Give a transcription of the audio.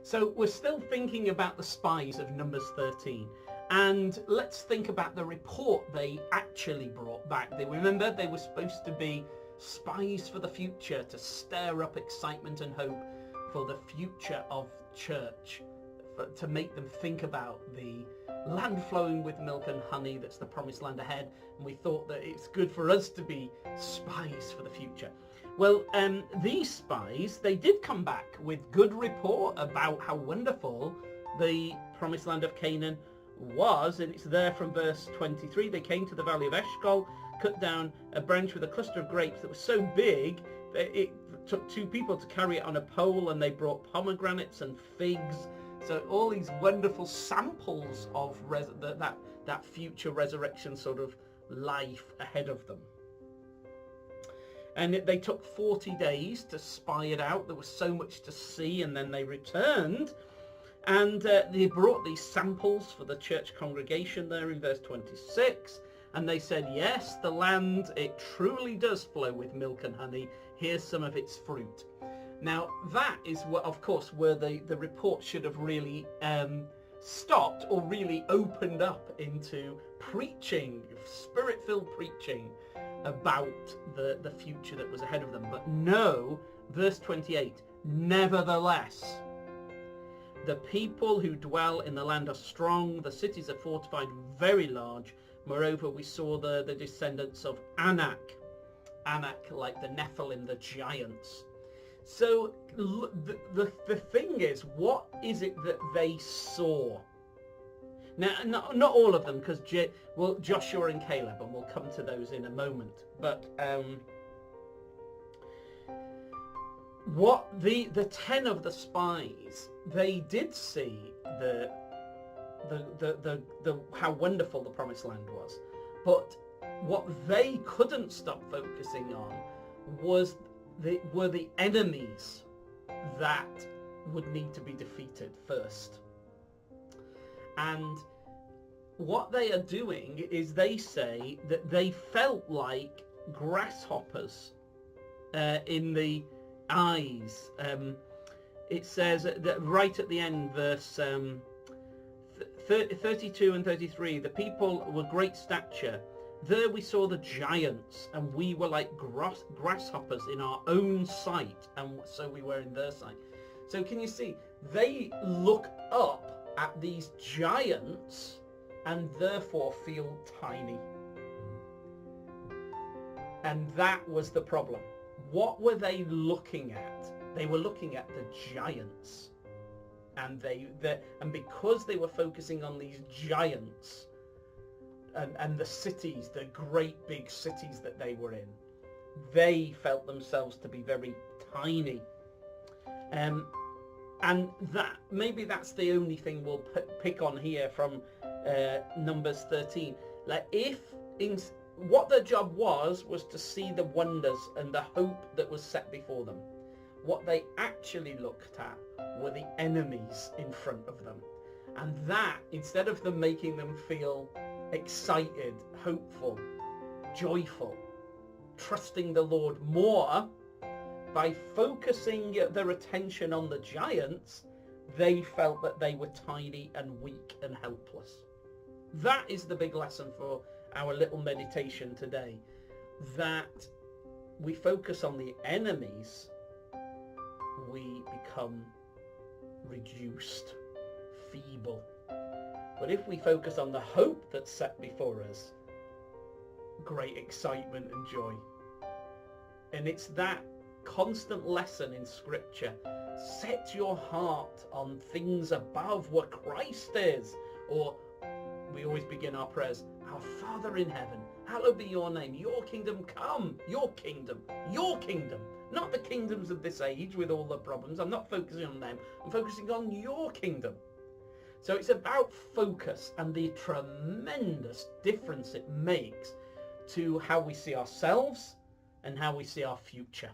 So we're still thinking about the spies of Numbers 13. And let's think about the report they actually brought back. Remember, they were supposed to be spies for the future, to stir up excitement and hope for the future of church, to make them think about the land flowing with milk and honey that's the promised land ahead. And we thought that it's good for us to be spies for the future. Well, these spies, they did come back with good report about how wonderful the promised land of Canaan was, and it's there from verse 23. They came to the valley of Eshcol, cut down a branch with a cluster of grapes that was so big that it took 2 people to carry it on a pole, and they brought pomegranates and figs. So all these wonderful samples of that future resurrection sort of life ahead of them. And they took 40 days to spy it out. There was so much to see, and then they returned. And they brought these samples for the church congregation there in verse 26. And they said, yes, the land, it truly does flow with milk and honey. Here's some of its fruit. Now, that is what, of course, where the report should have really stopped, or really opened up into preaching, spirit-filled preaching about the future that was ahead of them. But no, verse 28, nevertheless, the people who dwell in the land are strong, the cities are fortified, very large. Moreover, we saw the descendants of Anak, like the Nephilim, the giants. So the thing is, what is it that they saw? Now, not all of them, because Joshua and Caleb, and we'll come to those in a moment. But what the 10 of the spies, they did see the how wonderful the promised land was, but what they couldn't stop focusing on were the enemies that would need to be defeated first. And what they are doing is, they say that they felt like grasshoppers in the eyes. It says that right at the end, verse 32 and 33, the people were great stature. There we saw the giants, and we were like grasshoppers in our own sight, and so we were in their sight. So can you see, they look up at these giants and therefore feel tiny. And that was the problem. What were they looking at? They were looking at the giants. And because they were focusing on these giants and the cities, the great big cities that they were in, they felt themselves to be very tiny. And maybe that's the only thing we'll pick on here from Numbers 13. Like, what their job was to see the wonders and the hope that was set before them. What they actually looked at were the enemies in front of them. And that, instead of them making them feel excited, hopeful, joyful, trusting the Lord more, by focusing their attention on the giants, they felt that they were tiny and weak and helpless. That is the big lesson for our little meditation today, that we focus on the enemies, we become reduced, feeble. But if we focus on the hope that's set before us, great excitement and joy. And it's that constant lesson in Scripture. Set your heart on things above, where Christ is. Or we always begin our prayers, our Father in heaven, hallowed be your name, your kingdom come, your kingdom. Not the kingdoms of this age with all the problems. I'm not focusing on them. I'm focusing on your kingdom. So it's about focus and the tremendous difference it makes to how we see ourselves and how we see our future.